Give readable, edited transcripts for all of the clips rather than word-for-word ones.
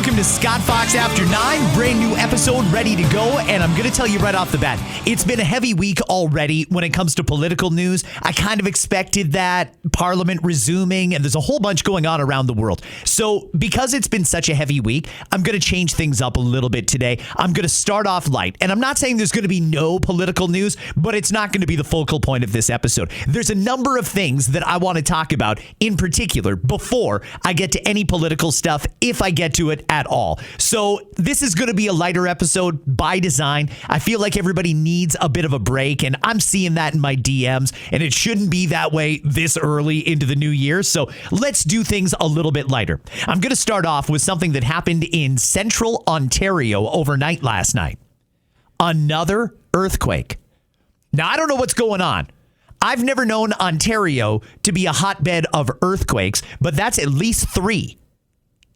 Welcome to Scott Fox After 9, brand new episode ready to go, and I'm going to tell you right off the bat, it's been a heavy week already when it comes to political news. I kind of expected that, Parliament resuming, and there's a whole bunch going on around the world. So because it's been such a heavy week, I'm going to change things up a little bit today. I'm going to start off light, and I'm not saying there's going to be no political news, but it's not going to be the focal point of this episode. There's a number of things that I want to talk about in particular before I get to any political stuff, if I get to it at all. So this is going to be a lighter episode by design. I feel like everybody needs a bit of a break, and I'm seeing that in my DMs, and it shouldn't be that way this early into the new year. So let's do things a little bit lighter. I'm going to start off with something that happened in central Ontario overnight last night. Another earthquake. Now, I don't know what's going on. I've never known Ontario to be a hotbed of earthquakes, but that's at least 3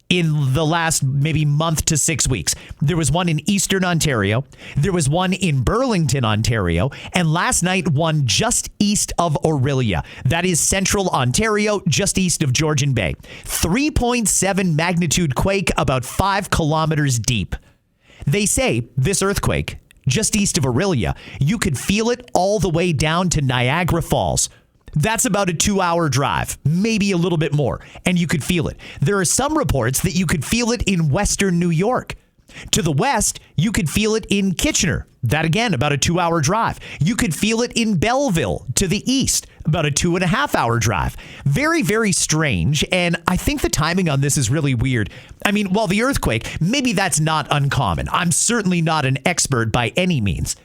in the last maybe month to 6 weeks. There was one in Eastern Ontario. There was one in Burlington, Ontario. And last night, one just east of Orillia. That is Central Ontario, just east of Georgian Bay. 3.7 magnitude quake, about 5 kilometers deep. They say this earthquake, just east of Orillia, you could feel it all the way down to Niagara Falls. That's about a 2-hour drive, maybe a little bit more, and you could feel it. There are some reports that you could feel it in western New York. To the west, you could feel it in Kitchener. That again, about a 2-hour drive. You could feel it in Belleville to the east, about a 2.5-hour drive. Very, very strange, and I think the timing on this is really weird. I mean, while the earthquake, maybe that's not uncommon. I'm certainly not an expert by any means.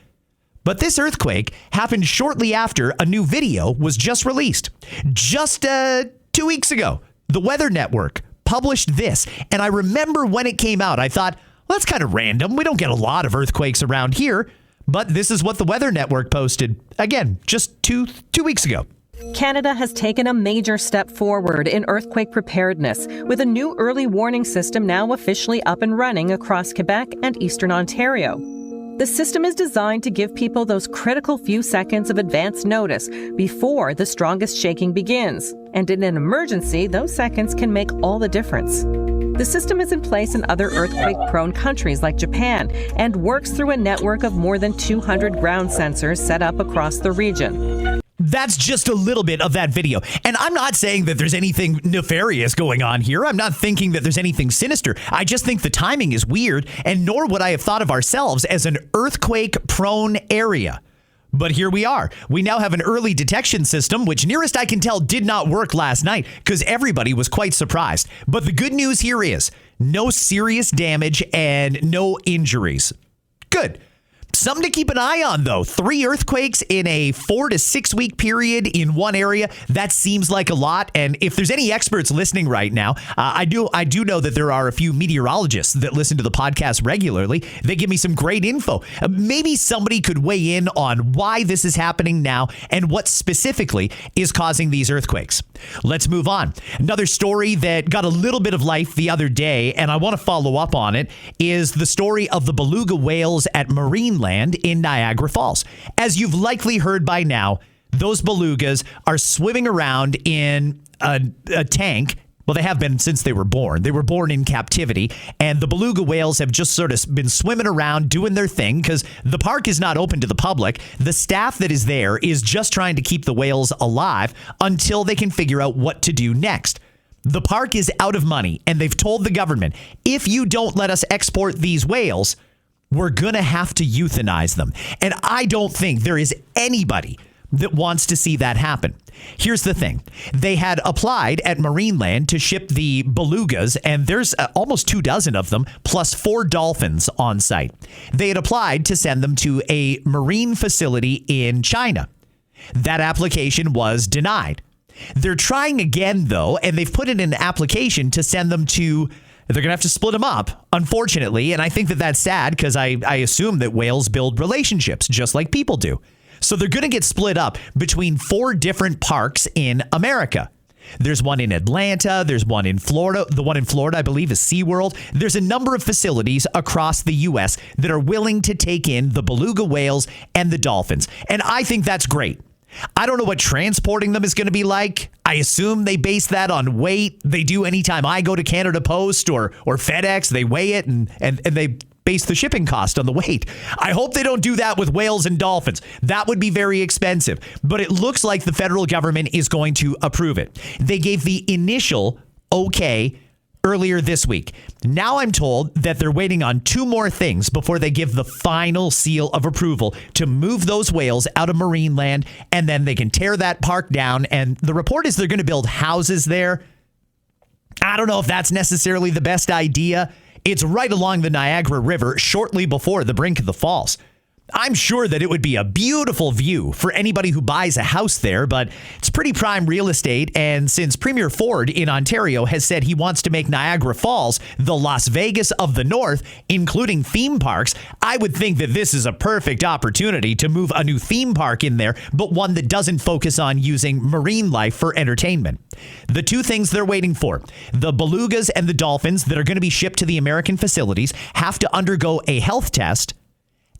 But this earthquake happened shortly after a new video was just released. Just 2 weeks ago, the Weather Network published this. And I remember when it came out, I thought, well, that's kind of random. We don't get a lot of earthquakes around here. But this is what the Weather Network posted. Again, just two weeks ago. Canada has taken a major step forward in earthquake preparedness, with a new early warning system now officially up and running across Quebec and Eastern Ontario. The system is designed to give people those critical few seconds of advance notice before the strongest shaking begins. And in an emergency, those seconds can make all the difference. The system is in place in other earthquake-prone countries like Japan and works through a network of more than 200 ground sensors set up across the region. That's just a little bit of that video. And I'm not saying that there's anything nefarious going on here. I'm not thinking that there's anything sinister. I just think the timing is weird, and nor would I have thought of ourselves as an earthquake-prone area. But here we are. We now have an early detection system, which nearest I can tell did not work last night because everybody was quite surprised. But the good news here is no serious damage and no injuries. Good. Something to keep an eye on, though. 3 earthquakes in a 4 to 6 week period in one area. That seems like a lot. And if there's any experts listening right now, I do know that there are a few meteorologists that listen to the podcast regularly. They give me some great info. Maybe somebody could weigh in on why this is happening now and what specifically is causing these earthquakes. Let's move on. Another story that got a little bit of life the other day, and I want to follow up on it, is the story of the beluga whales at Marineland in Niagara Falls. As you've likely heard by now, those belugas are swimming around in a tank. Well, they have been since they were born. They were born in captivity, and the beluga whales have just sort of been swimming around doing their thing because the park is not open to the public. The staff that is there is just trying to keep the whales alive until they can figure out what to do next. The park is out of money, and they've told the government, if you don't let us export these whales, we're going to have to euthanize them. And I don't think there is anybody that wants to see that happen. Here's the thing. They had applied at Marineland to ship the belugas, and there's almost 24 of them, plus 4 dolphins on site. They had applied to send them to a marine facility in China. That application was denied. They're trying again, though, and they've put in an application to send them to... They're going to have to split them up, unfortunately, and I think that that's sad because I assume that whales build relationships just like people do. So they're going to get split up between 4 different parks in America. There's one in Atlanta. There's one in Florida. The one in Florida, I believe, is SeaWorld. There's a number of facilities across the U.S. that are willing to take in the beluga whales and the dolphins, and I think that's great. I don't know what transporting them is going to be like. I assume they base that on weight. They do anytime I go to Canada Post or FedEx, they weigh it and they base the shipping cost on the weight. I hope they don't do that with whales and dolphins. That would be very expensive. But it looks like the federal government is going to approve it. They gave the initial okay earlier this week. Now I'm told that they're waiting on 2 more things before they give the final seal of approval to move those whales out of Marineland, and then they can tear that park down. And the report is they're going to build houses there. I don't know if that's necessarily the best idea. It's right along the Niagara River, shortly before the brink of the falls. I'm sure that it would be a beautiful view for anybody who buys a house there, but it's pretty prime real estate. And since Premier Ford in Ontario has said he wants to make Niagara Falls the Las Vegas of the North, including theme parks, I would think that this is a perfect opportunity to move a new theme park in there, but one that doesn't focus on using marine life for entertainment. The 2 things they're waiting for, the belugas and the dolphins that are going to be shipped to the American facilities, have to undergo a health test,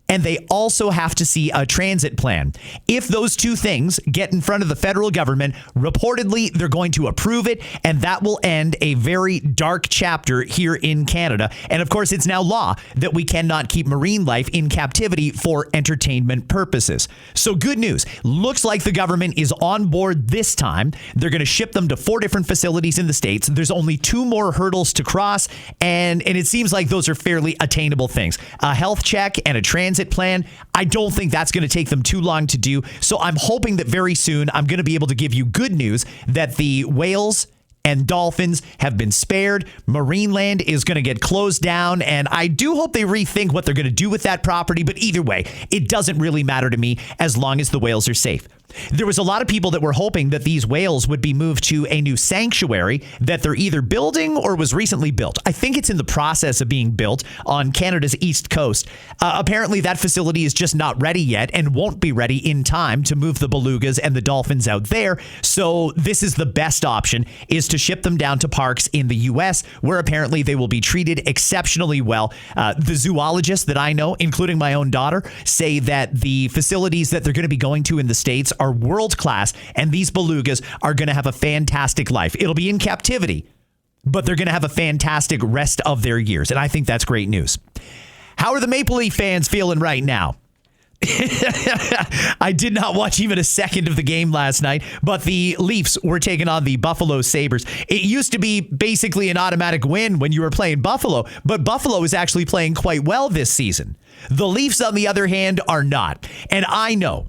and they also have to see a transit plan. If those 2 things get in front of the federal government, reportedly they're going to approve it, and that will end a very dark chapter here in Canada. And of course, it's now law that we cannot keep marine life in captivity for entertainment purposes. So good news. Looks like the government is on board this time. They're going to ship them to 4 different facilities in the States. There's only 2 more hurdles to cross, and it seems like those are fairly attainable things. A health check and a transit plan. I don't think that's going to take them too long to do. So I'm hoping that very soon I'm going to be able to give you good news that the whales and dolphins have been spared. Marineland is going to get closed down, and I do hope they rethink what they're going to do with that property. But either way, it doesn't really matter to me as long as the whales are safe. There was a lot of people that were hoping that these whales would be moved to a new sanctuary that they're either building or was recently built. I think it's in the process of being built on Canada's east coast. Apparently, that facility is just not ready yet and won't be ready in time to move the belugas and the dolphins out there. So this is the best option, is to ship them down to parks in the U.S., where apparently they will be treated exceptionally well. The zoologists that I know, including my own daughter, say that the facilities that they're going to be going to in the States are world class, and these belugas are going to have a fantastic life. It'll be in captivity, but they're going to have a fantastic rest of their years, and I think that's great news. How are the Maple Leaf fans feeling right now? I did not watch even a second of the game last night, but the Leafs were taking on the Buffalo Sabres. It used to be basically an automatic win when you were playing Buffalo, but Buffalo is actually playing quite well this season. The Leafs, on the other hand, are not. And I know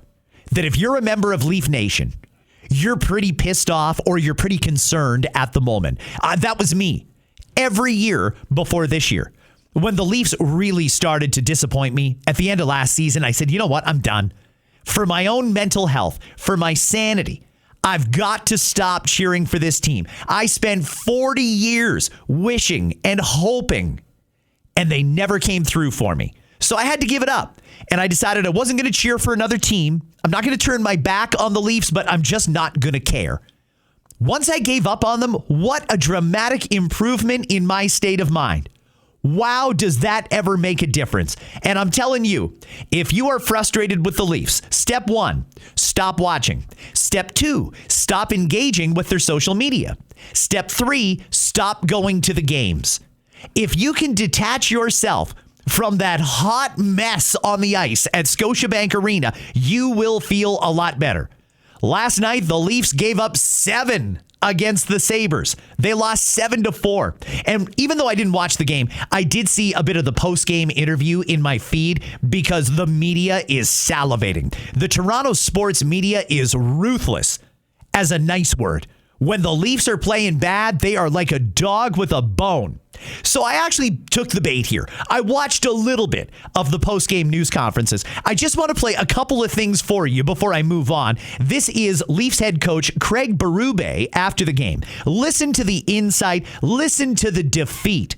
that if you're a member of Leaf Nation, you're pretty pissed off or you're pretty concerned at the moment. That was me every year before this year. When the Leafs really started to disappoint me at the end of last season, I said, you know what? I'm done. For my own mental health, for my sanity, I've got to stop cheering for this team. I spent 40 years wishing and hoping, and they never came through for me. So I had to give it up. And I decided I wasn't going to cheer for another team. I'm not going to turn my back on the Leafs, but I'm just not going to care. Once I gave up on them, what a dramatic improvement in my state of mind. Wow, does that ever make a difference? And I'm telling you, if you are frustrated with the Leafs, step 1, stop watching. Step 2, stop engaging with their social media. Step 3, stop going to the games. If you can detach yourself from that hot mess on the ice at Scotiabank Arena, you will feel a lot better. Last night, the Leafs gave up 7 against the Sabres. They lost 7-4. And even though I didn't watch the game, I did see a bit of the post-game interview in my feed because the media is salivating. The Toronto sports media is ruthless, as a nice word. When the Leafs are playing bad, they are like a dog with a bone. So I actually took the bait here. I watched a little bit of the post-game news conferences. I just want to play a couple of things for you before I move on. This is Leafs head coach Craig Berube after the game. Listen to the insight. Listen to the defeat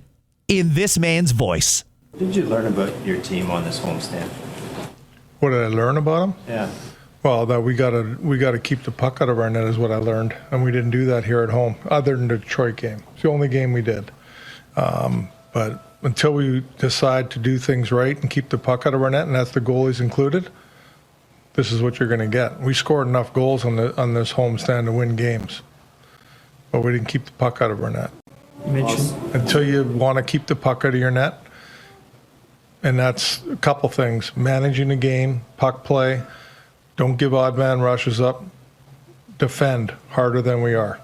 in this man's voice. What did you learn about your team on this homestand? What did I learn about them? Yeah. Well, that we gotta keep the puck out of our net is what I learned, and we didn't do that here at home, other than the Detroit game. It's the only game we did. But until we decide to do things right and keep the puck out of our net, and that's the goalies included, this is what you're going to get. We scored enough goals on this homestand to win games. but we didn't keep the puck out of our net. You mentioned Until you want to keep the puck out of your net, and that's a couple things. Managing the game, puck play, don't give odd man rushes up, defend harder than we are.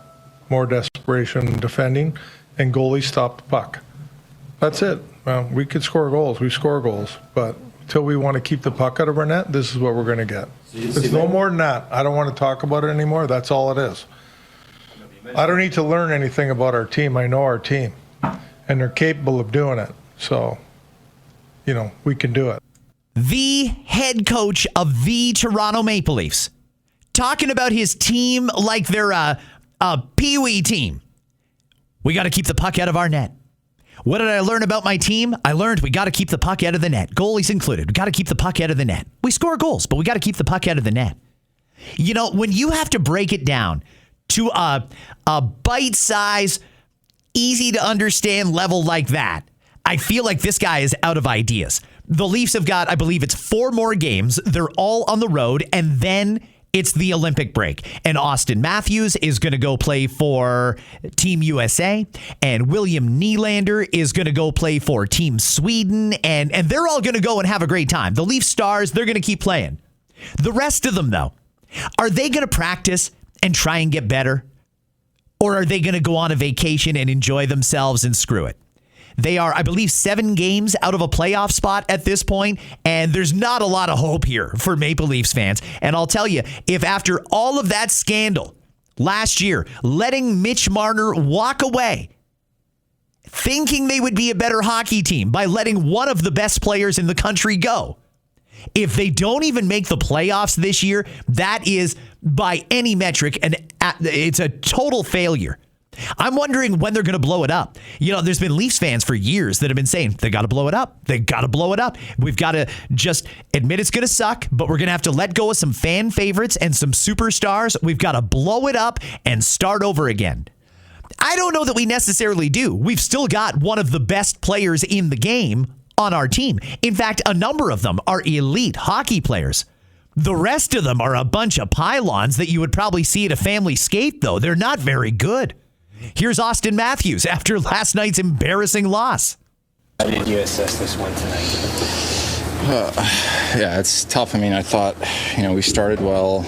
More desperation in defending, and goalies stop the puck. That's it. Well, we could score goals. We score goals, but until we want to keep the puck out of our net, this is what we're going to get. It's no more than that. I don't want to talk about it anymore. That's all it is. I don't need to learn anything about our team. I know our team, and they're capable of doing it. So, we can do it. The head coach of the Toronto Maple Leafs, talking about his team like they're a peewee team. We got to keep the puck out of our net. What did I learn about my team? I learned we got to keep the puck out of the net. Goalies included. We got to keep the puck out of the net. We score goals, but we got to keep the puck out of the net. When you have to break it down to a bite-size, easy-to-understand level like that, I feel like this guy is out of ideas. The Leafs have got, I believe it's 4 more games. They're all on the road, and then it's the Olympic break. And Auston Matthews is going to go play for Team USA, and William Nylander is going to go play for Team Sweden, and they're all going to go and have a great time. The Leaf stars, they're going to keep playing. The rest of them, though, are they going to practice and try and get better? Or are they going to go on a vacation and enjoy themselves and screw it? They are, I believe, 7 games out of a playoff spot at this point, and there's not a lot of hope here for Maple Leafs fans. And I'll tell you, if after all of that scandal last year, letting Mitch Marner walk away, thinking they would be a better hockey team by letting one of the best players in the country go, if they don't even make the playoffs this year, that is, by any metric, it's a total failure. I'm wondering when they're going to blow it up. There's been Leafs fans for years that have been saying, they got to blow it up. They got to blow it up. We've got to just admit it's going to suck, but we're going to have to let go of some fan favorites and some superstars. We've got to blow it up and start over again. I don't know that we necessarily do. We've still got one of the best players in the game on our team. In fact, a number of them are elite hockey players. The rest of them are a bunch of pylons that you would probably see at a family skate, though. They're not very good. Here's Auston Matthews after last night's embarrassing loss. How did you assess this one tonight? Yeah, it's tough. I thought, we started well,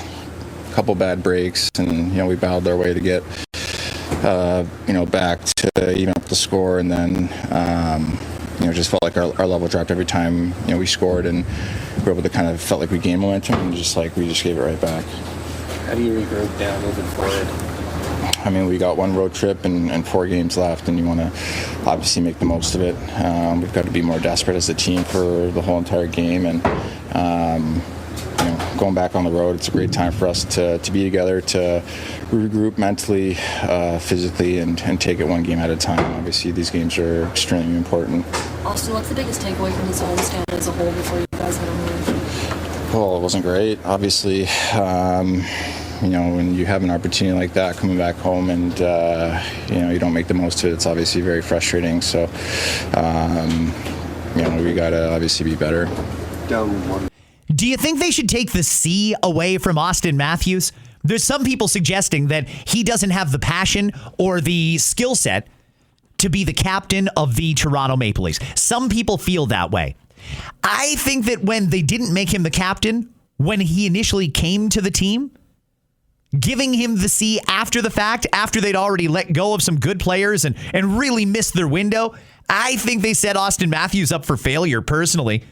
a couple bad breaks, and, we battled our way to get, back to even up the score, and then, just felt like our level dropped every time, we scored, and we were able to kind of felt like we gained momentum, and we just gave it right back. How do you regroup down moving forward? We got one road trip and 4 games left, and you want to obviously make the most of it. We've got to be more desperate as a team for the whole entire game, and going back on the road, it's a great time for us to be together, to regroup mentally, physically, and take it one game at a time. Obviously, these games are extremely important. Auston, what's the biggest takeaway from this homestand as a whole before you guys head on the road? Well, it wasn't great, obviously. When you have an opportunity like that coming back home and, you don't make the most of it, it's obviously very frustrating. So, we got to obviously be better. Down one. Do you think they should take the C away from Auston Matthews? There's some people suggesting that he doesn't have the passion or the skill set to be the captain of the Toronto Maple Leafs. Some people feel that way. I think that when they didn't make him the captain, when he initially came to the team, giving him the C after the fact, after they'd already let go of some good players and really missed their window, I think they set Auston Matthews up for failure personally.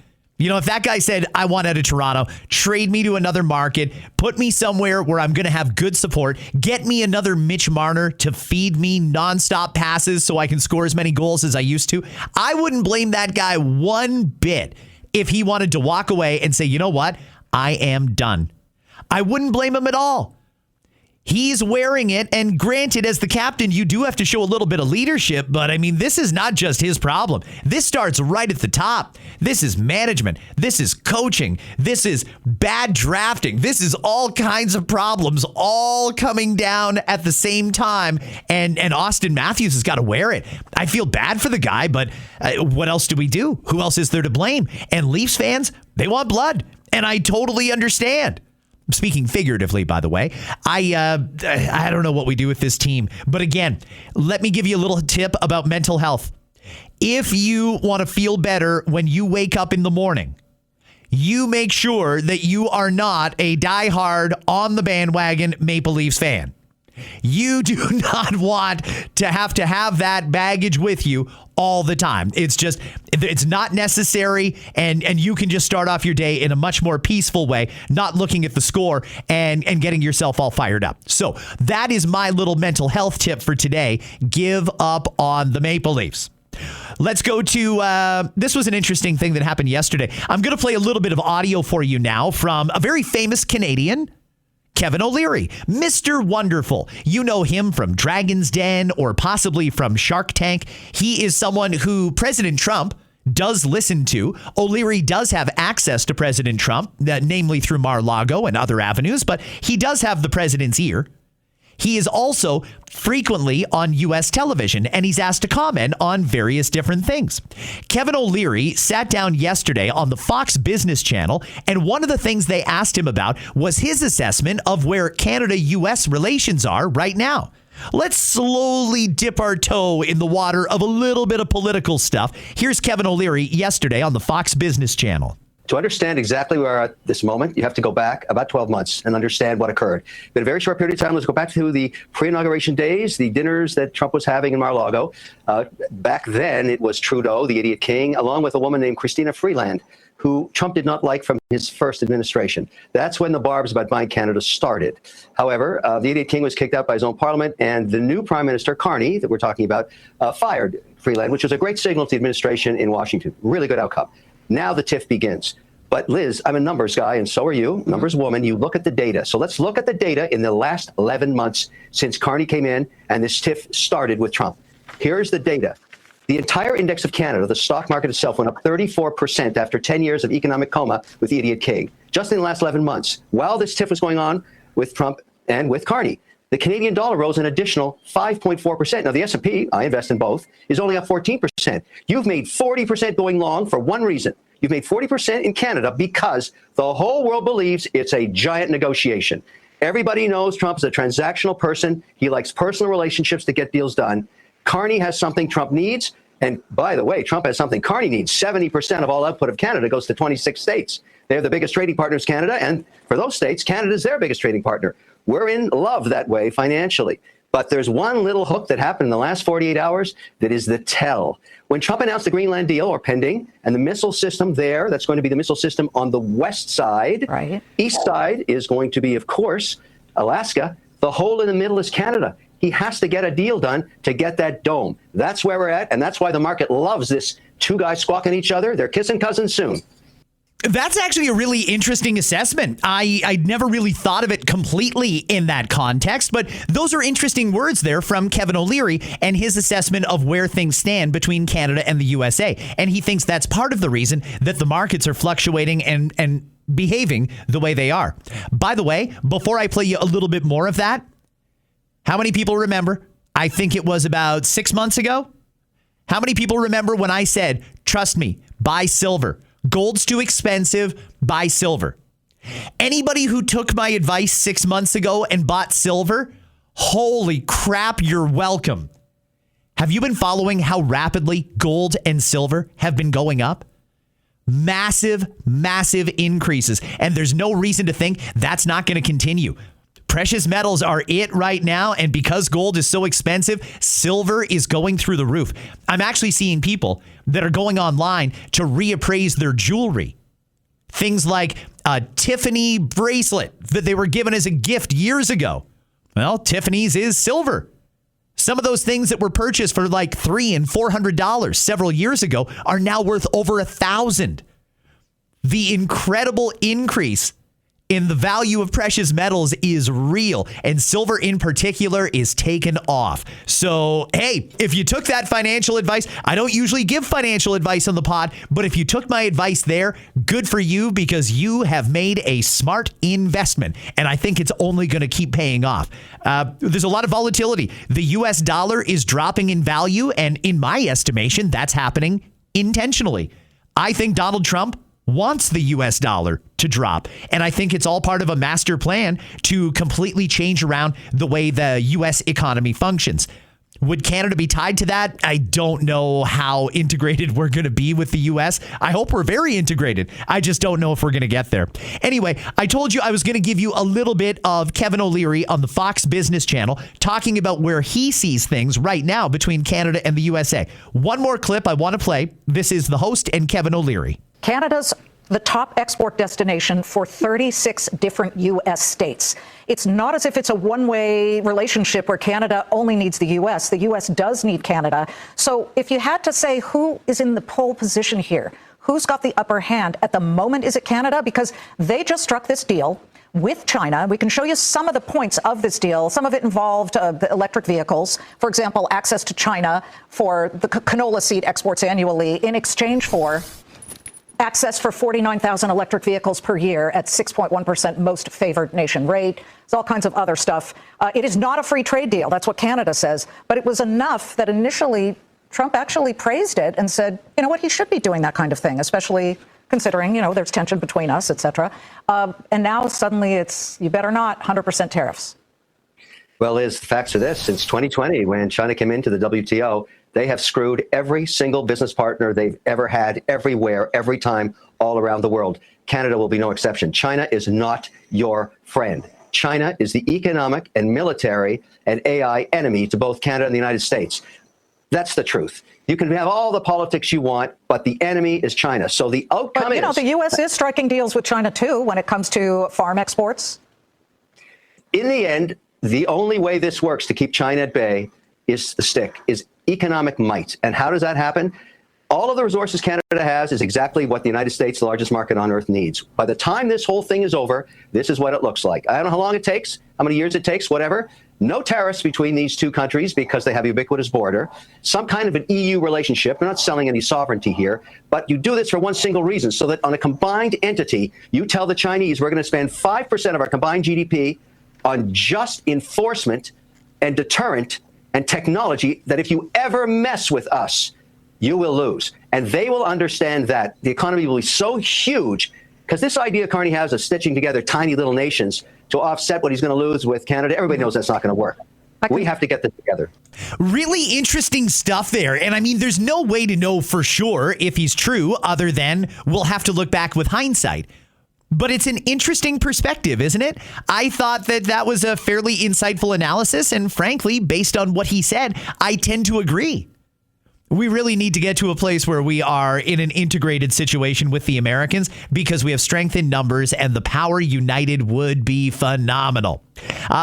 If that guy said, I want out of Toronto, trade me to another market, put me somewhere where I'm going to have good support, get me another Mitch Marner to feed me nonstop passes so I can score as many goals as I used to, I wouldn't blame that guy one bit if he wanted to walk away and say, you know what, I am done. I wouldn't blame him at all. He's wearing it, and granted, as the captain, you do have to show a little bit of leadership, but this is not just his problem. This starts right at the top. This is management. This is coaching. This is bad drafting. This is all kinds of problems all coming down at the same time, and Auston Matthews has got to wear it. I feel bad for the guy, but what else do we do? Who else is there to blame? And Leafs fans, they want blood, and I totally understand. Speaking figuratively, by the way, I don't know what we do with this team. But again, let me give you a little tip about mental health. If you want to feel better when you wake up in the morning, you make sure that you are not a diehard on the bandwagon Maple Leafs fan. You do not want to have that baggage with you all the time. It's not necessary, and you can just start off your day in a much more peaceful way, not looking at the score and getting yourself all fired up. So that is my little mental health tip for today. Give up on the Maple Leafs. Let's go to, this was an interesting thing that happened yesterday. I'm going to play a little bit of audio for you now from a very famous Canadian, Kevin O'Leary, Mr. Wonderful. You know him from Dragon's Den or possibly from Shark Tank. He is someone who President Trump does listen to. O'Leary does have access to President Trump, namely through Mar-a-Lago and other avenues, but he does have the president's ear. He is also frequently on U.S. television, and he's asked to comment on various different things. Kevin O'Leary sat down yesterday on the Fox Business Channel, and one of the things they asked him about was his assessment of where Canada-U.S. relations are right now. Let's slowly dip our toe in the water of a little bit of political stuff. Here's Kevin O'Leary yesterday on the Fox Business Channel. To understand exactly where we are at this moment, you have to go back about 12 months and understand what occurred. In a very short period of time, let's go back to the pre-inauguration days, the dinners that Trump was having in Mar-a-Lago. Back then, it was Trudeau, the idiot king, along with a woman named Christina Freeland, who Trump did not like from his first administration. That's when the barbs about buying Canada started. However, the idiot king was kicked out by his own parliament, and the new prime minister, Carney, that we're talking about, fired Freeland, which was a great signal to the administration in Washington. Really good outcome. Now the tiff begins. But Liz, I'm a numbers guy, and so are you, numbers woman. You look at the data. So let's look at the data in the last 11 months since Carney came in and this tiff started with Trump. Here's the data. The entire index of Canada, the stock market itself, went up 34% after 10 years of economic coma with the idiot king, just in the last 11 months, while this tiff was going on with Trump and with Carney. The Canadian dollar rose an additional 5.4%. Now, the S&P, I invest in both, is only up 14%. You've made 40% going long for one reason. You've made 40% in Canada because the whole world believes it's a giant negotiation. Everybody knows Trump is a transactional person. He likes personal relationships to get deals done. Carney has something Trump needs. And by the way, Trump has something Carney needs. 70% of all output of Canada goes to 26 states. They're the biggest trading partners, Canada. And for those states, Canada is their biggest trading partner. We're in love that way financially. But there's one little hook that happened in the last 48 hours that is the tell. When Trump announced the Greenland deal, or pending, and the missile system there, that's going to be the missile system on the west side. Right. East side is going to be, of course, Alaska. The hole in the middle is Canada. He has to get a deal done to get that dome. That's where we're at, and that's why the market loves this two guys squawking each other. They're kissing cousins soon. That's actually a really interesting assessment. I never really thought of it completely in that context, but those are interesting words there from Kevin O'Leary and his assessment of where things stand between Canada and the USA. And he thinks that's part of the reason that the markets are fluctuating and behaving the way they are. By the way, before I play you a little bit more of that, how many people remember? I think it was about 6 months ago. How many people remember when I said, trust me, buy silver? Gold's too expensive, buy silver. Anybody who took my advice 6 months ago and bought silver, holy crap, you're welcome. Have you been following how rapidly gold and silver have been going up? Massive, massive increases. And there's no reason to think that's not going to continue. Precious metals are it right now, and because gold is so expensive, silver is going through the roof. I'm actually seeing people that are going online to reappraise their jewelry. Things like a Tiffany bracelet that they were given as a gift years ago. Well, Tiffany's is silver. Some of those things that were purchased for like $300 and $400 several years ago are now worth over $1,000. The incredible increase in the value of precious metals is real, and silver in particular is taken off. So, hey, if you took that financial advice, I don't usually give financial advice on the pod, but if you took my advice there, good for you, because you have made a smart investment, and I think it's only going to keep paying off. There's a lot of volatility. The U.S. dollar is dropping in value, and in my estimation, that's happening intentionally. I think Donald Trump wants the U.S. dollar to drop. And I think it's all part of a master plan to completely change around the way the U.S. economy functions. Would Canada be tied to that? I don't know how integrated we're going to be with the U.S. I hope we're very integrated. I just don't know if we're going to get there. Anyway, I told you I was going to give you a little bit of Kevin O'Leary on the Fox Business Channel talking about where he sees things right now between Canada and the USA. One more clip I want to play. This is the host and Kevin O'Leary. Canada's the top export destination for 36 different U.S. states. It's not as if it's a one-way relationship where Canada only needs the U.S. The U.S. does need Canada. So if you had to say who is in the pole position here, who's got the upper hand at the moment, is it Canada? Because they just struck this deal with China. We can show you some of the points of this deal. Some of it involved the electric vehicles. For example, access to China for the canola seed exports annually in exchange for access for 49,000 electric vehicles per year at 6.1% most favored nation rate. There's all kinds of other stuff. It is not a free trade deal. That's what Canada says. But it was enough that initially Trump actually praised it and said, you know what, he should be doing that kind of thing, especially considering, you know, there's tension between us, et cetera. And now suddenly it's, you better not, 100% tariffs. Well, Liz, the facts are this. Since 2020, when China came into the WTO, they have screwed every single business partner they've ever had, everywhere, every time, all around the world. Canada will be no exception. China is not your friend. China is the economic and military and AI enemy to both Canada and the United States. That's the truth. You can have all the politics you want, but the enemy is China. So the outcome but, you know, the U.S. is striking deals with China, too, when it comes to farm exports. In the end, the only way this works to keep China at bay is the stick, is economic might. And how does that happen? All of the resources Canada has is exactly what the United States, the largest market on earth, needs. By the time this whole thing is over, this is what it looks like. I don't know how long it takes, how many years it takes, whatever. No tariffs between these two countries because they have a ubiquitous border. Some kind of an EU relationship. We're not selling any sovereignty here, but you do this for one single reason, so that on a combined entity, you tell the Chinese we're going to spend 5% of our combined GDP on just enforcement and deterrent and technology, that if you ever mess with us, you will lose. And they will understand that the economy will be so huge, because this idea Carney has of stitching together tiny little nations to offset what he's going to lose with Canada, everybody knows that's not going to work. We have to get this together. Really interesting stuff there. And I mean, there's no way to know for sure if he's true other than we'll have to look back with hindsight. But it's an interesting perspective, isn't it? I thought that that was a fairly insightful analysis. And frankly, based on what he said, I tend to agree. We really need to get to a place where we are in an integrated situation with the Americans because we have strength in numbers and the power united would be phenomenal.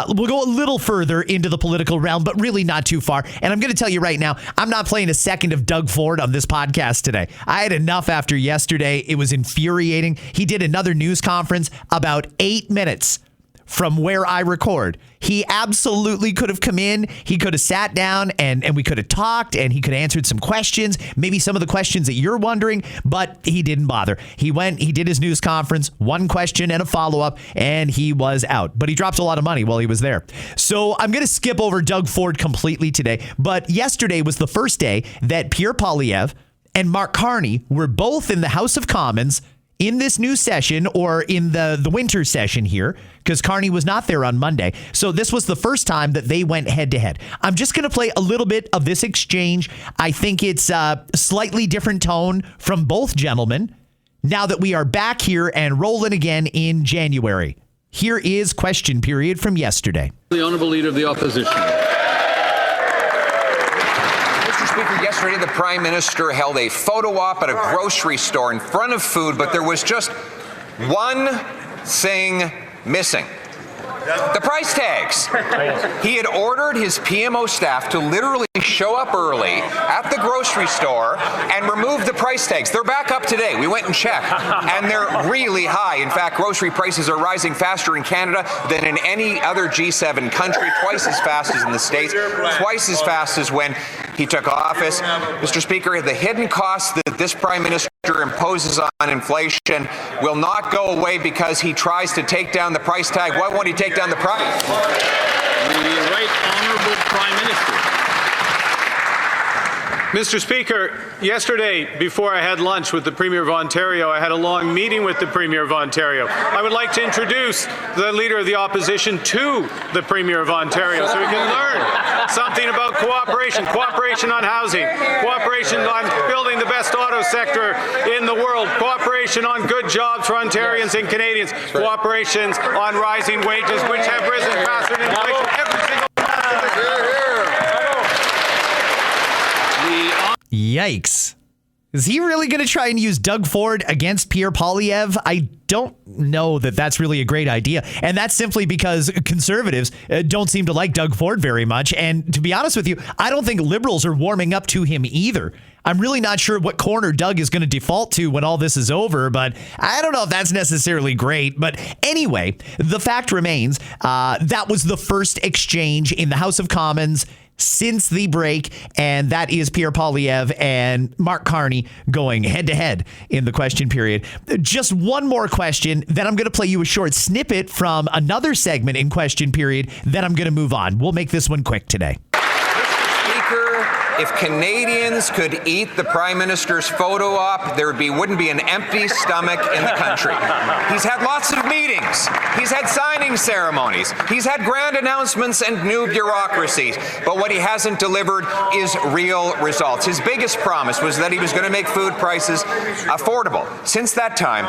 We'll go a little further into the political realm, but really not too far. And I'm going to tell you right now, I'm not playing a second of Doug Ford on this podcast today. I had enough after yesterday. It was infuriating. He did another news conference about 8 minutes from where I record. He absolutely could have come in. He could have sat down and we could have talked and he could have answered some questions, maybe some of the questions that you're wondering, but he didn't bother. He went, he did his news conference, one question and a follow-up, and he was out. But he dropped a lot of money while he was there. So I'm going to skip over Doug Ford completely today. But yesterday was the first day that Pierre Poilievre and Mark Carney were both in the House of Commons in this new session, or in the winter session here, because Carney was not there on Monday. So this was the first time that they went head to head. I'm just going to play a little bit of this exchange. I think it's a slightly different tone from both gentlemen now that we are back here and rolling again in January. Here is question period from yesterday. The Honourable Leader of the Opposition. Speaker, yesterday the Prime Minister held a photo op at a grocery store in front of food, but there was just one thing missing. The price tags. He had ordered his PMO staff to literally show up early at the grocery store and remove the price tags. They're back up today. We went and checked, and they're really high. In fact, grocery prices are rising faster in Canada than in any other G7 country, twice as fast as in the States, twice as fast as when he took office. Mr. Speaker, the hidden costs that this Prime Minister imposes on inflation will not go away because he tries to take down the price tag. Why won't he take down the price? The Right Honourable Prime Minister. Mr. Speaker, yesterday, before I had lunch with the Premier of Ontario, I had a long meeting with the Premier of Ontario. I would like to introduce the Leader of the Opposition to the Premier of Ontario so we can learn something about cooperation on housing, cooperation on building the best auto sector in the world, cooperation on good jobs for Ontarians and Canadians, cooperations on rising wages, which have risen faster than inflation every single Yikes. Is he really going to try and use Doug Ford against Pierre Poilievre? I don't know that that's really a great idea. And that's simply because conservatives don't seem to like Doug Ford very much. And to be honest with you, I don't think liberals are warming up to him either. I'm really not sure what corner Doug is going to default to when all this is over, but I don't know if that's necessarily great. But anyway, the fact remains that was the first exchange in the House of Commons since the break, and that is Pierre Poilievre and Mark Carney going head-to-head in the question period. Just one more question, then I'm going to play you a short snippet from another segment in question period, then I'm going to move on. We'll make this one quick today. If Canadians could eat the Prime Minister's photo op, there wouldn't be an empty stomach in the country. He's had lots of meetings. He's had signing ceremonies. He's had grand announcements and new bureaucracies. But what he hasn't delivered is real results. His biggest promise was that he was going to make food prices affordable. Since that time,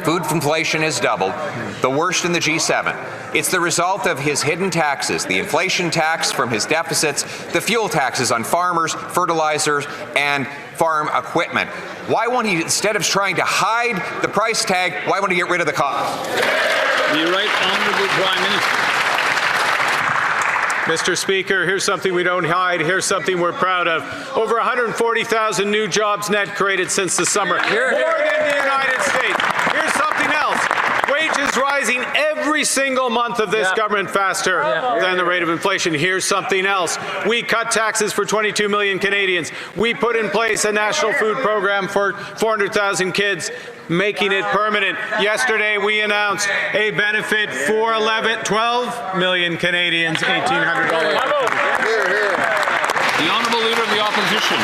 food inflation has doubled, the worst in the G7. It's the result of his hidden taxes, the inflation tax from his deficits, the fuel taxes on farmers, fertilizers, and farm equipment. Why won't he, instead of trying to hide the price tag, why won't he get rid of the cost? The right honourable Prime Minister. Mr. Speaker, here's something we don't hide. Here's something we're proud of. Over 140,000 new jobs net created since the summer. More than the United States. Here's something else. Wages rising every single month of this government faster than the rate of inflation. Here's something else. We cut taxes for 22 million Canadians. We put in place a national food program for 400,000 kids, making it permanent. Yesterday, we announced a benefit for 12 million Canadians, $1,800. The Honourable Leader of the Opposition.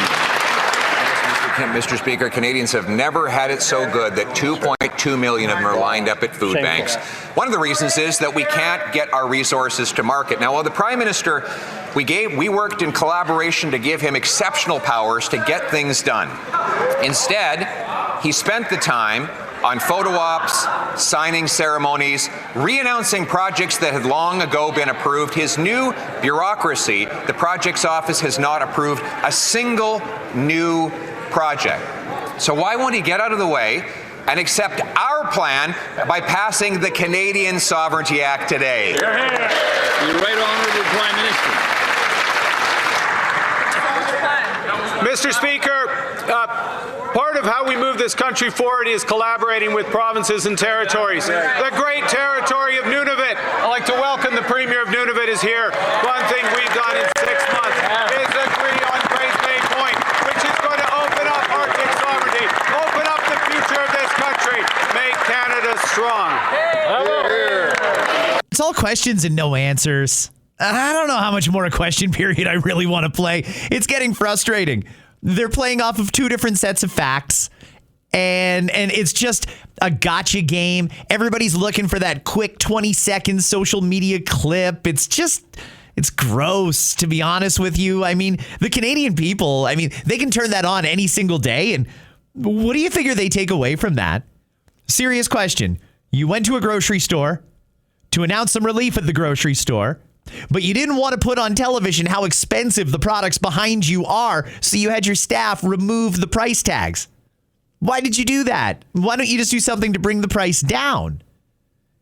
Mr. Speaker, Canadians have never had it so good that 2.2 million of them are lined up at food banks. One of the reasons is that we can't get our resources to market. Now, while the Prime Minister, we worked in collaboration to give him exceptional powers to get things done. Instead, he spent the time on photo ops, signing ceremonies, re-announcing projects that had long ago been approved. His new bureaucracy, the projects office, has not approved a single new project. So why won't he get out of the way and accept our plan by passing the Canadian Sovereignty Act today? The right honourable Prime Minister. Mr. Speaker, part of how we move this country forward is collaborating with provinces and territories. The great territory of Nunavut. I'd like to welcome the Premier of Nunavut is here. One thing we've done in 6 months is agree on Great Bay Point, which is going to open up Arctic sovereignty, open up the future of this country, make Canada strong. It's all questions and no answers. I don't know how much more a question period I really want to play. It's getting frustrating. They're playing off of two different sets of facts, and it's just a gotcha game. Everybody's looking for that quick 20-second social media clip. It's gross, to be honest with you. I mean, the Canadian people, they can turn that on any single day, and what do you figure they take away from that? Serious question. You went to a grocery store to announce some relief at the grocery store, but you didn't want to put on television how expensive the products behind you are, so you had your staff remove the price tags. Why did you do that? Why don't you just do something to bring the price down?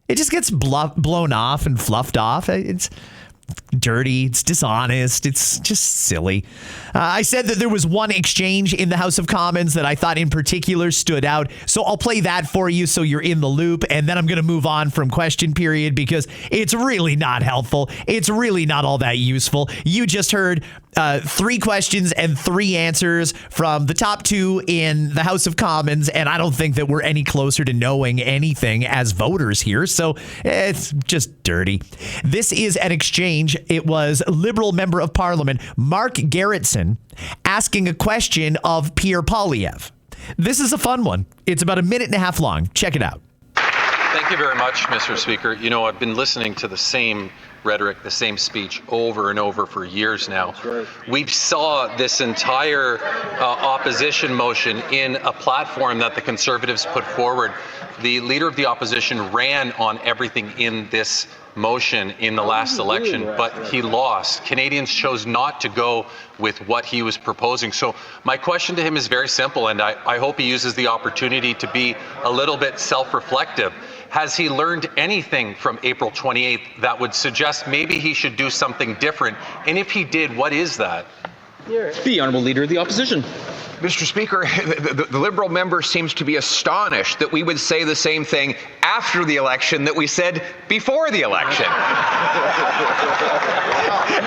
It just gets blown off and fluffed off. It's dirty. It's dishonest. It's just silly. I said that there was one exchange in the House of Commons that I thought in particular stood out. So I'll play that for you so you're in the loop. And then I'm going to move on from question period because it's really not helpful. It's really not all that useful. You just heard 3 questions and 3 answers from the top 2 in the House of Commons, and I don't think that we're any closer to knowing anything as voters here, so it's just dirty. This is an exchange. It was Liberal Member of Parliament Mark Gerritsen asking a question of Pierre Poilievre. This is a fun one. It's about 1.5 minutes long. Check it out. Thank you very much, Mr. Speaker. You know, I've been listening to the same rhetoric, the same speech over and over for years now. We saw this entire opposition motion in a platform that the Conservatives put forward. The Leader of the Opposition ran on everything in this motion in the last election, but he lost. Canadians chose not to go with what he was proposing. So my question to him is very simple, and I hope he uses the opportunity to be a little bit self-reflective. Has he learned anything from April 28th that would suggest maybe he should do something different? And if he did, what is that? The Honourable Leader of the Opposition. Mr. Speaker, the Liberal member seems to be astonished that we would say the same thing after the election that we said before the election.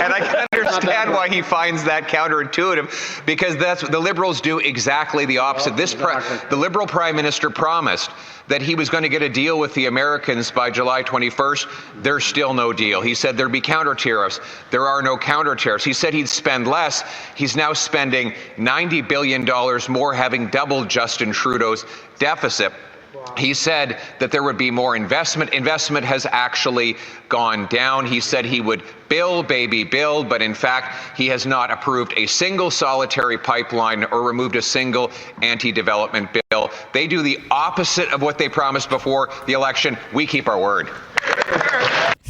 And I can understand why he finds that counterintuitive, because that's the Liberals do exactly the opposite. The Liberal Prime Minister promised that he was going to get a deal with the Americans by July 21st. There's still no deal. He said there'd be counter tariffs. There are no counter tariffs. He said he'd spend less. He's now spending $90 billion more, having doubled Justin Trudeau's deficit. He said that there would be more investment. Investment has actually gone down. He said he would build, baby, build, but in fact, he has not approved a single solitary pipeline or removed a single anti-development bill. They do the opposite of what they promised before the election. We keep our word.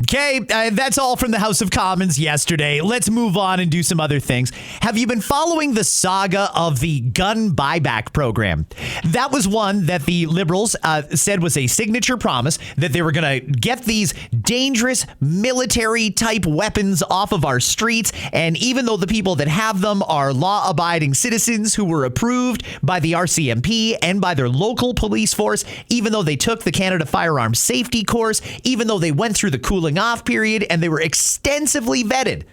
Okay, that's all from the House of Commons yesterday. Let's move on and do some other things. Have you been following the saga of the gun buyback program? That was one that the Liberals said was a signature promise that they were going to get these dangerous military-type weapons off of our streets. And even though the people that have them are law-abiding citizens who were approved by the RCMP and by their local police force, even though they took the Canada Firearm Safety course, even though they went through the cooling off period and they were extensively vetted.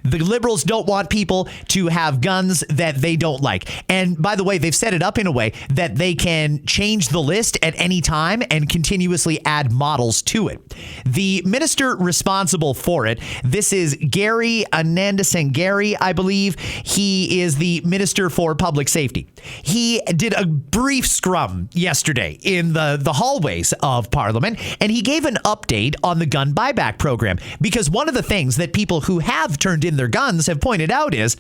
The Liberals don't want people to have guns that they don't like. And by the way, they've set it up in a way that they can change the list at any time and continuously add models to it. The minister responsible for it, this is Gary Anandasengari, I believe. He is the Minister for Public Safety. He did a brief scrum yesterday in the hallways of Parliament, and he gave an update on the gun buyback program, because one of the things that people who have turned in their guns have pointed out is,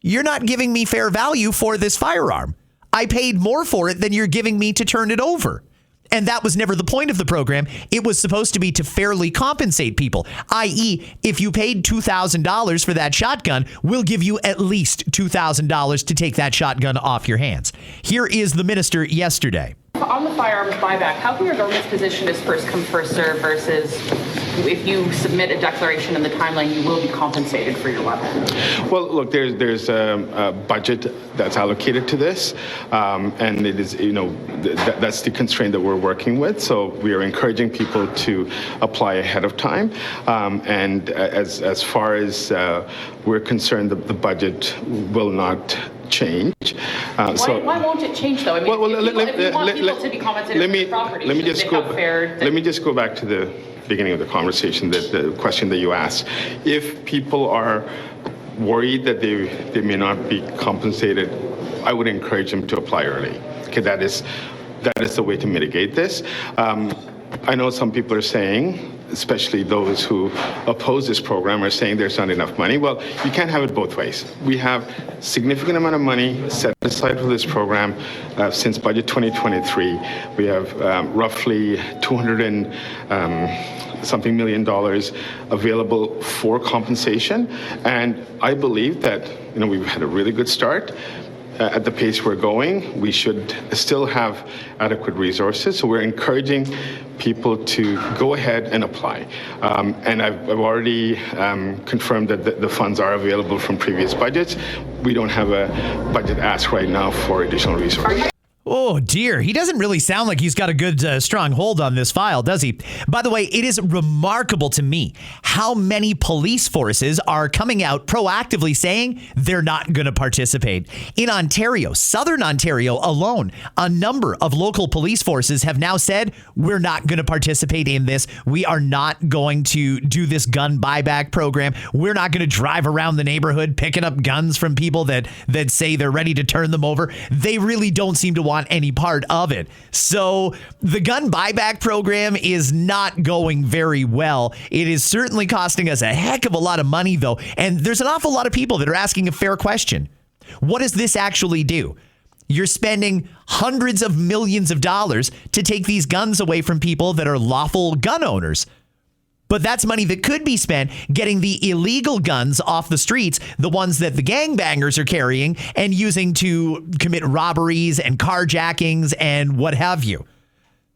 you're not giving me fair value for this firearm. I paid more for it than you're giving me to turn it over. And that was never the point of the program. It was supposed to be to fairly compensate people, i.e., if you paid $2,000 for that shotgun, we'll give you at least $2,000 to take that shotgun off your hands. Here is the minister yesterday. On the firearms buyback, how come your government's position is first come, first serve versus if you submit a declaration in the timeline, you will be compensated for your weapon? Well, look, there's a budget that's allocated to this, and it is, that's the constraint that we're working with. So we are encouraging people to apply ahead of time, and as far as we're concerned, the budget will not change. Why won't it change, though? I mean, if you want people to be compensated for their property, let me just go back to the beginning of the conversation, the question that you asked. If people are worried that they may not be compensated, I would encourage them to apply early. Okay, that is the way to mitigate this. I know some people are saying, especially those who oppose this program, are saying there's not enough money. Well, you can't have it both ways. We have significant amount of money set aside for this program since budget 2023. We have roughly $200 and something million available for compensation, and I believe that we've had a really good start. At the pace we're going, we should still have adequate resources. So we're encouraging people to go ahead and apply. And I've already confirmed that the funds are available from previous budgets. We don't have a budget ask right now for additional resources. Oh, dear. He doesn't really sound like he's got a good, strong hold on this file, does he? By the way, it is remarkable to me how many police forces are coming out proactively saying they're not going to participate. In Ontario, Southern Ontario alone, a number of local police forces have now said, we're not going to participate in this. We are not going to do this gun buyback program. We're not going to drive around the neighborhood picking up guns from people that say they're ready to turn them over. They really don't seem to want any part of it. So the gun buyback program is not going very well. It is certainly costing us a heck of a lot of money, though. And there's an awful lot of people that are asking a fair question. What does this actually do? You're spending hundreds of millions of dollars to take these guns away from people that are lawful gun owners. But that's money that could be spent getting the illegal guns off the streets, the ones that the gangbangers are carrying and using to commit robberies and carjackings and what have you.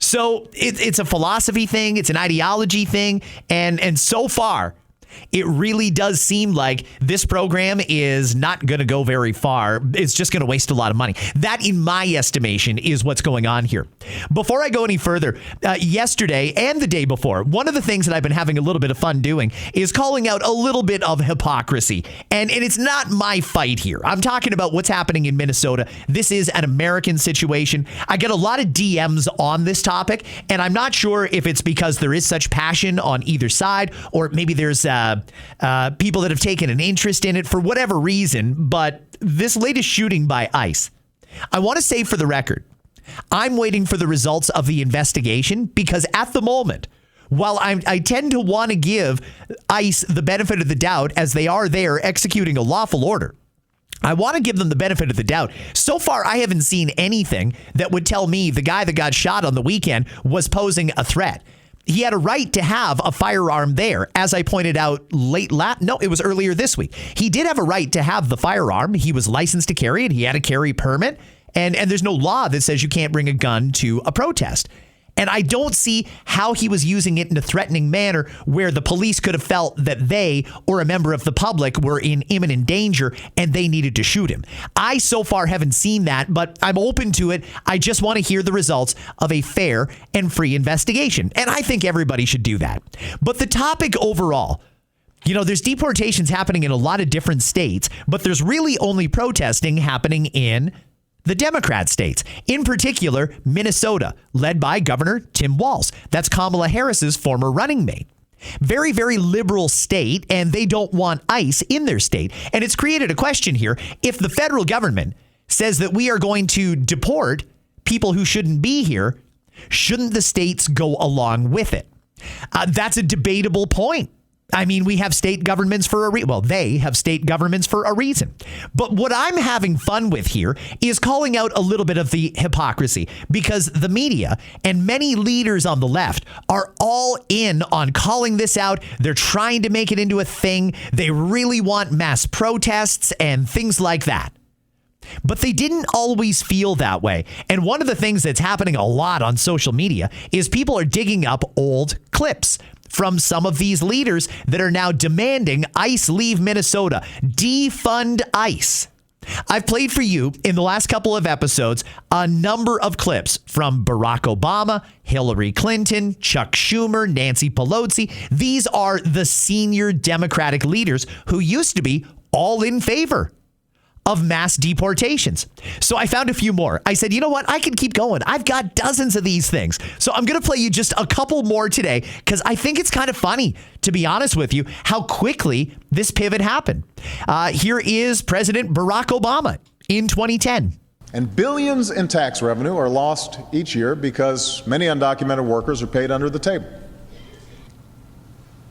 So it's a philosophy thing. It's an ideology thing. And so far, it really does seem like this program is not going to go very far. It's just going to waste a lot of money. That, in my estimation, is what's going on here. Before I go any further, yesterday and the day before, one of the things that I've been having a little bit of fun doing is calling out a little bit of hypocrisy. And it's not my fight here. I'm talking about what's happening in Minnesota. This is an American situation. I get a lot of DMs on this topic, and I'm not sure if it's because there is such passion on either side, or maybe there's people that have taken an interest in it for whatever reason. But this latest shooting by ICE, I want to say for the record, I'm waiting for the results of the investigation, because at the moment, while I tend to want to give ICE the benefit of the doubt as they are there executing a lawful order, I want to give them the benefit of the doubt. So far, I haven't seen anything that would tell me the guy that got shot on the weekend was posing a threat. He had a right to have a firearm there, as I pointed out it was earlier this week. He did have a right to have the firearm. He was licensed to carry it. He had a carry permit. And there's no law that says you can't bring a gun to a protest. And I don't see how he was using it in a threatening manner where the police could have felt that they or a member of the public were in imminent danger and they needed to shoot him. I so far haven't seen that, but I'm open to it. I just want to hear the results of a fair and free investigation. And I think everybody should do that. But the topic overall, there's deportations happening in a lot of different states, but there's really only protesting happening in the Democrat states, in particular, Minnesota, led by Governor Tim Walz. That's Kamala Harris's former running mate. Very, very liberal state, and they don't want ICE in their state. And it's created a question here. If the federal government says that we are going to deport people who shouldn't be here, shouldn't the states go along with it? That's a debatable point. I mean, we have state governments for a reason. Well, they have state governments for a reason. But what I'm having fun with here is calling out a little bit of the hypocrisy, because the media and many leaders on the left are all in on calling this out. They're trying to make it into a thing. They really want mass protests and things like that. But they didn't always feel that way. And one of the things that's happening a lot on social media is people are digging up old clips from some of these leaders that are now demanding ICE leave Minnesota, defund ICE. I've played for you in the last couple of episodes a number of clips from Barack Obama, Hillary Clinton, Chuck Schumer, Nancy Pelosi. These are the senior Democratic leaders who used to be all in favor of mass deportations. So I found a few more. I said, you know what? I can keep going. I've got dozens of these things. So I'm going to play you just a couple more today, because I think it's kind of funny, to be honest with you, how quickly this pivot happened. Here is President Barack Obama in 2010. And billions in tax revenue are lost each year because many undocumented workers are paid under the table.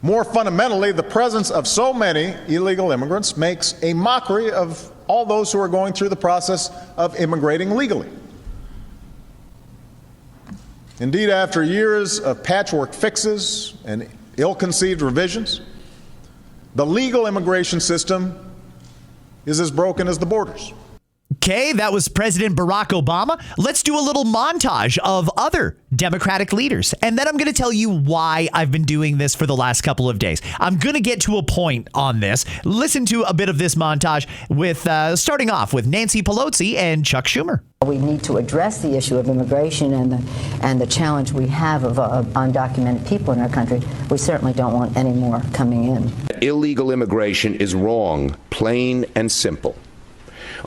More fundamentally, the presence of so many illegal immigrants makes a mockery of all those who are going through the process of immigrating legally. Indeed, after years of patchwork fixes and ill-conceived revisions, the legal immigration system is as broken as the borders. Okay, that was President Barack Obama. Let's do a little montage of other Democratic leaders. And then I'm going to tell you why I've been doing this for the last couple of days. I'm going to get to a point on this. Listen to a bit of this montage with starting off with Nancy Pelosi and Chuck Schumer. We need to address the issue of immigration and the challenge we have of undocumented people in our country. We certainly don't want any more coming in. Illegal immigration is wrong, plain and simple.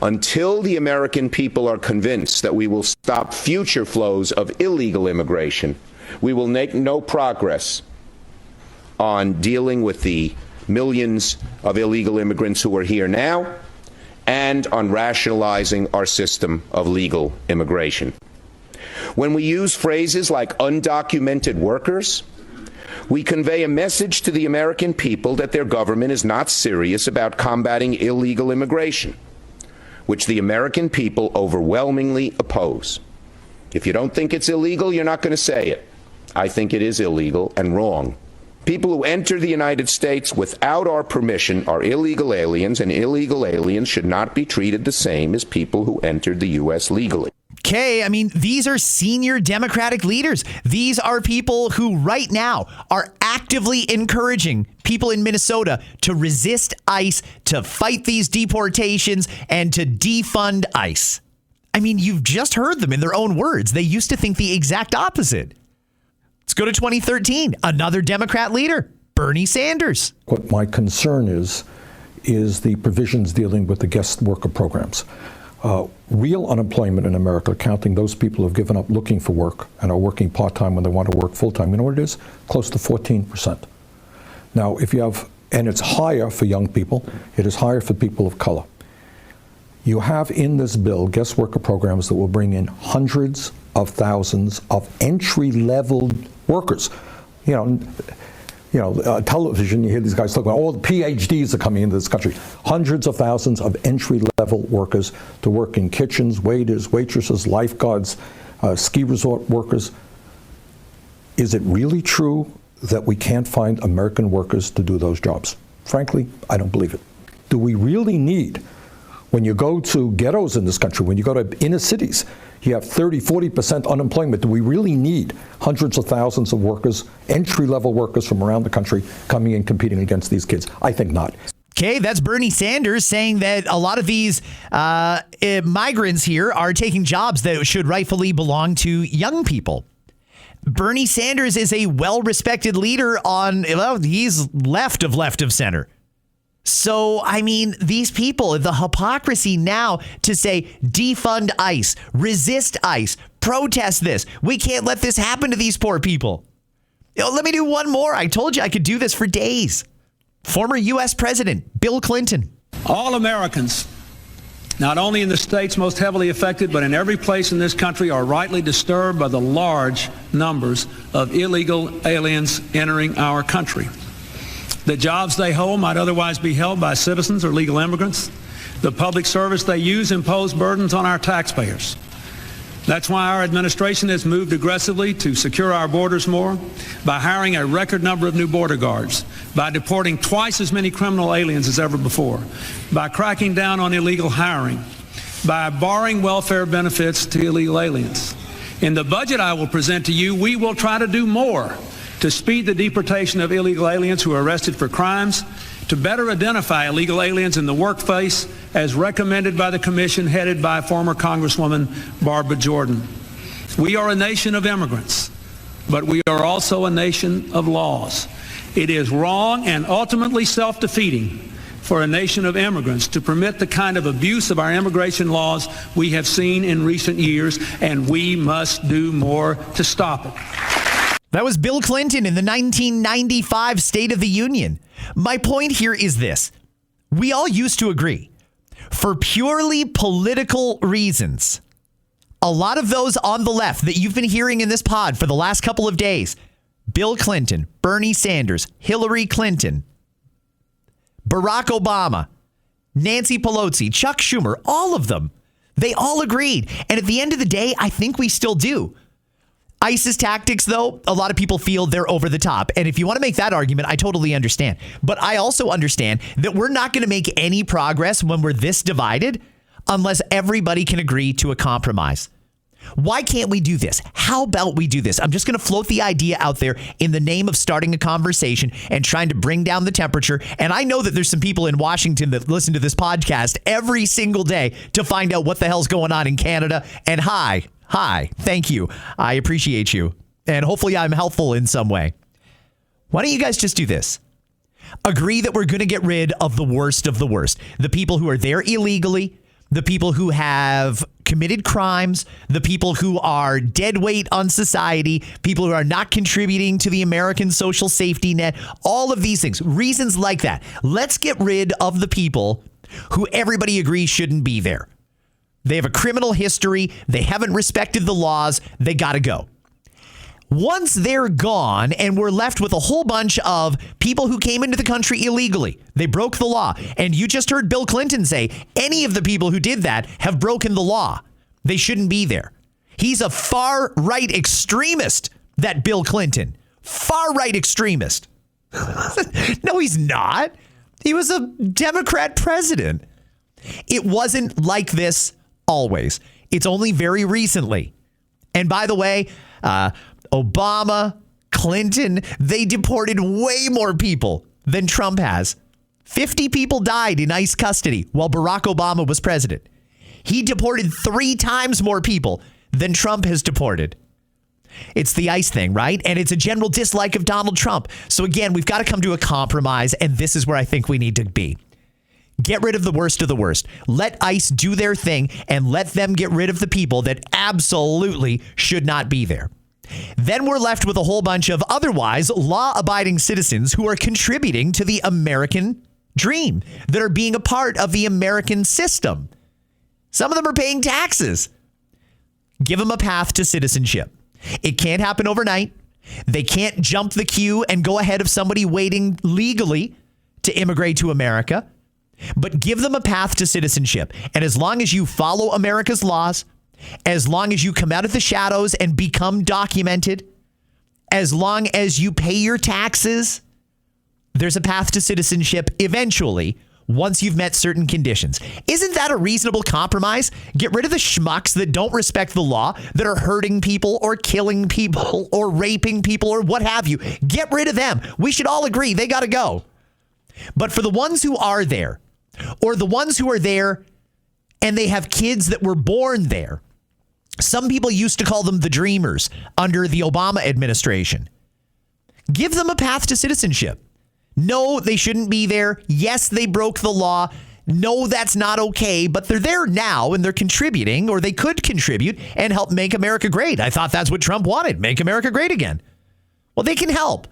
Until the American people are convinced that we will stop future flows of illegal immigration, we will make no progress on dealing with the millions of illegal immigrants who are here now and on rationalizing our system of legal immigration. When we use phrases like undocumented workers, we convey a message to the American people that their government is not serious about combating illegal immigration, which the American people overwhelmingly oppose. If you don't think it's illegal, you're not going to say it. I think it is illegal and wrong. People who enter the United States without our permission are illegal aliens, and illegal aliens should not be treated the same as people who entered the U.S. legally. Okay, I mean, these are senior Democratic leaders. These are people who right now are actively encouraging people in Minnesota to resist ICE, to fight these deportations, and to defund ICE. I mean, you've just heard them in their own words. They used to think the exact opposite. Let's go to 2013. Another Democrat leader, Bernie Sanders. What my concern is the provisions dealing with the guest worker programs. Real unemployment in America, counting those people who have given up looking for work and are working part-time when they want to work full-time, you know what it is? Close to 14%. Now, if you have, and it's higher for young people, it is higher for people of color. You have in this bill guest worker programs that will bring in hundreds of thousands of entry-level workers. Television, you hear these guys talking about all the PhDs are coming into this country. Hundreds of thousands of entry-level workers to work in kitchens, waiters, waitresses, lifeguards, ski resort workers. Is it really true that we can't find American workers to do those jobs? Frankly, I don't believe it. Do we really need, when you go to ghettos in this country, when you go to inner cities, you have 30, 40% unemployment. Do we really need hundreds of thousands of workers, entry-level workers from around the country coming in competing against these kids? I think not. Okay, that's Bernie Sanders saying that a lot of these migrants here are taking jobs that should rightfully belong to young people. Bernie Sanders is a well-respected leader he's left of center. So, I mean, these people, the hypocrisy now to say defund ICE, resist ICE, protest this. We can't let this happen to these poor people. Let me do one more. I told you I could do this for days. Former U.S. President Bill Clinton. All Americans, not only in the states most heavily affected, but in every place in this country, are rightly disturbed by the large numbers of illegal aliens entering our country. The jobs they hold might otherwise be held by citizens or legal immigrants. The public service they use impose burdens on our taxpayers. That's why our administration has moved aggressively to secure our borders more, by hiring a record number of new border guards, by deporting twice as many criminal aliens as ever before, by cracking down on illegal hiring, by barring welfare benefits to illegal aliens. In the budget I will present to you, we will try to do more to speed the deportation of illegal aliens who are arrested for crimes, to better identify illegal aliens in the workplace as recommended by the commission headed by former Congresswoman Barbara Jordan. We are a nation of immigrants, but we are also a nation of laws. It is wrong and ultimately self-defeating for a nation of immigrants to permit the kind of abuse of our immigration laws we have seen in recent years, and we must do more to stop it. That was Bill Clinton in the 1995 State of the Union. My point here is this. We all used to agree, for purely political reasons, a lot of those on the left that you've been hearing in this pod for the last couple of days, Bill Clinton, Bernie Sanders, Hillary Clinton, Barack Obama, Nancy Pelosi, Chuck Schumer, all of them, they all agreed. And at the end of the day, I think we still do. ICE's tactics, though, a lot of people feel they're over the top. And if you want to make that argument, I totally understand. But I also understand that we're not going to make any progress when we're this divided unless everybody can agree to a compromise. Why can't we do this? How about we do this? I'm just going to float the idea out there in the name of starting a conversation and trying to bring down the temperature. And I know that there's some people in Washington that listen to this podcast every single day to find out what the hell's going on in Canada. And hi, thank you. I appreciate you. And hopefully I'm helpful in some way. Why don't you guys just do this? Agree that we're going to get rid of the worst of the worst. The people who are there illegally, the people who have committed crimes, the people who are dead weight on society, people who are not contributing to the American social safety net, all of these things, reasons like that. Let's get rid of the people who everybody agrees shouldn't be there. They have a criminal history. They haven't respected the laws. They got to go. Once they're gone and we're left with a whole bunch of people who came into the country illegally, they broke the law. And you just heard Bill Clinton say any of the people who did that have broken the law. They shouldn't be there. He's a far right extremist, that Bill Clinton. Far right extremist. No, he's not. He was a Democrat president. It wasn't like this always. It's only very recently. And by the way, Obama, Clinton, they deported way more people than Trump has. 50 people died in ICE custody while Barack Obama was president. He deported 3 times more people than Trump has deported. It's the ICE thing, right? And it's a general dislike of Donald Trump. So again, we've got to come to a compromise, and this is where I think we need to be. Get rid of the worst of the worst. Let ICE do their thing and let them get rid of the people that absolutely should not be there. Then we're left with a whole bunch of otherwise law-abiding citizens who are contributing to the American dream, that are being a part of the American system. Some of them are paying taxes. Give them a path to citizenship. It can't happen overnight. They can't jump the queue and go ahead of somebody waiting legally to immigrate to America. But give them a path to citizenship. And as long as you follow America's laws, as long as you come out of the shadows and become documented, as long as you pay your taxes, there's a path to citizenship eventually once you've met certain conditions. Isn't that a reasonable compromise? Get rid of the schmucks that don't respect the law, that are hurting people or killing people or raping people or what have you. Get rid of them. We should all agree they got to go. But for the ones who are there, or the ones who are there and they have kids that were born there, some people used to call them the dreamers under the Obama administration. Give them a path to citizenship. No, they shouldn't be there. Yes, they broke the law. No, that's not okay, but they're there now and they're contributing, or they could contribute and help make America great. I thought that's what Trump wanted, make America great again. Well, they can help.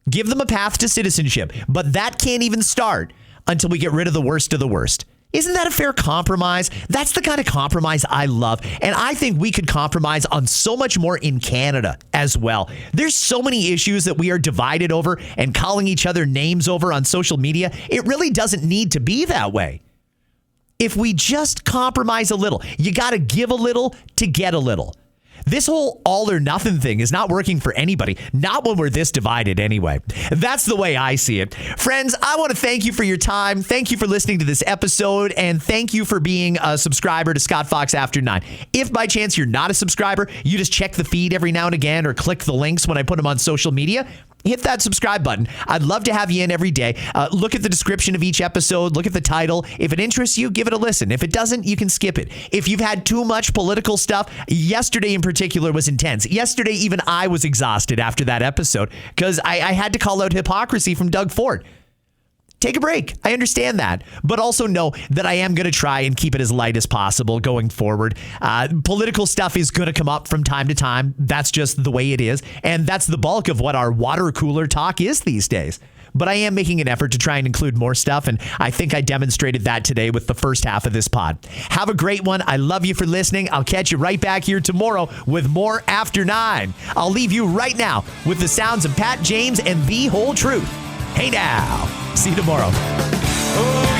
Give them a path to citizenship, but that can't even start until we get rid of the worst of the worst. Isn't that a fair compromise? That's the kind of compromise I love. And I think we could compromise on so much more in Canada as well. There's so many issues that we are divided over and calling each other names over on social media. It really doesn't need to be that way. If we just compromise a little, you got to give a little to get a little. This whole all or nothing thing is not working for anybody, not when we're this divided anyway. That's the way I see it. Friends, I want to thank you for your time. Thank you for listening to this episode, and thank you for being a subscriber to Scott Fox After 9. If by chance you're not a subscriber, you just check the feed every now and again or click the links when I put them on social media, hit that subscribe button. I'd love to have you in every day. Look at the description of each episode. Look at the title. If it interests you, give it a listen. If it doesn't, you can skip it. If you've had too much political stuff, yesterday in particular was intense. Yesterday, even I was exhausted after that episode because I had to call out hypocrisy from Doug Ford. Take a break. I understand that. But also know that I am going to try and keep it as light as possible going forward. Political stuff is going to come up from time to time. That's just the way it is. And that's the bulk of what our water cooler talk is these days. But I am making an effort to try and include more stuff. And I think I demonstrated that today with the first half of this pod. Have a great one. I love you for listening. I'll catch you right back here tomorrow with more After 9. I'll leave you right now with the sounds of Pat James and The Whole Truth. Hey now. See you tomorrow. Oh.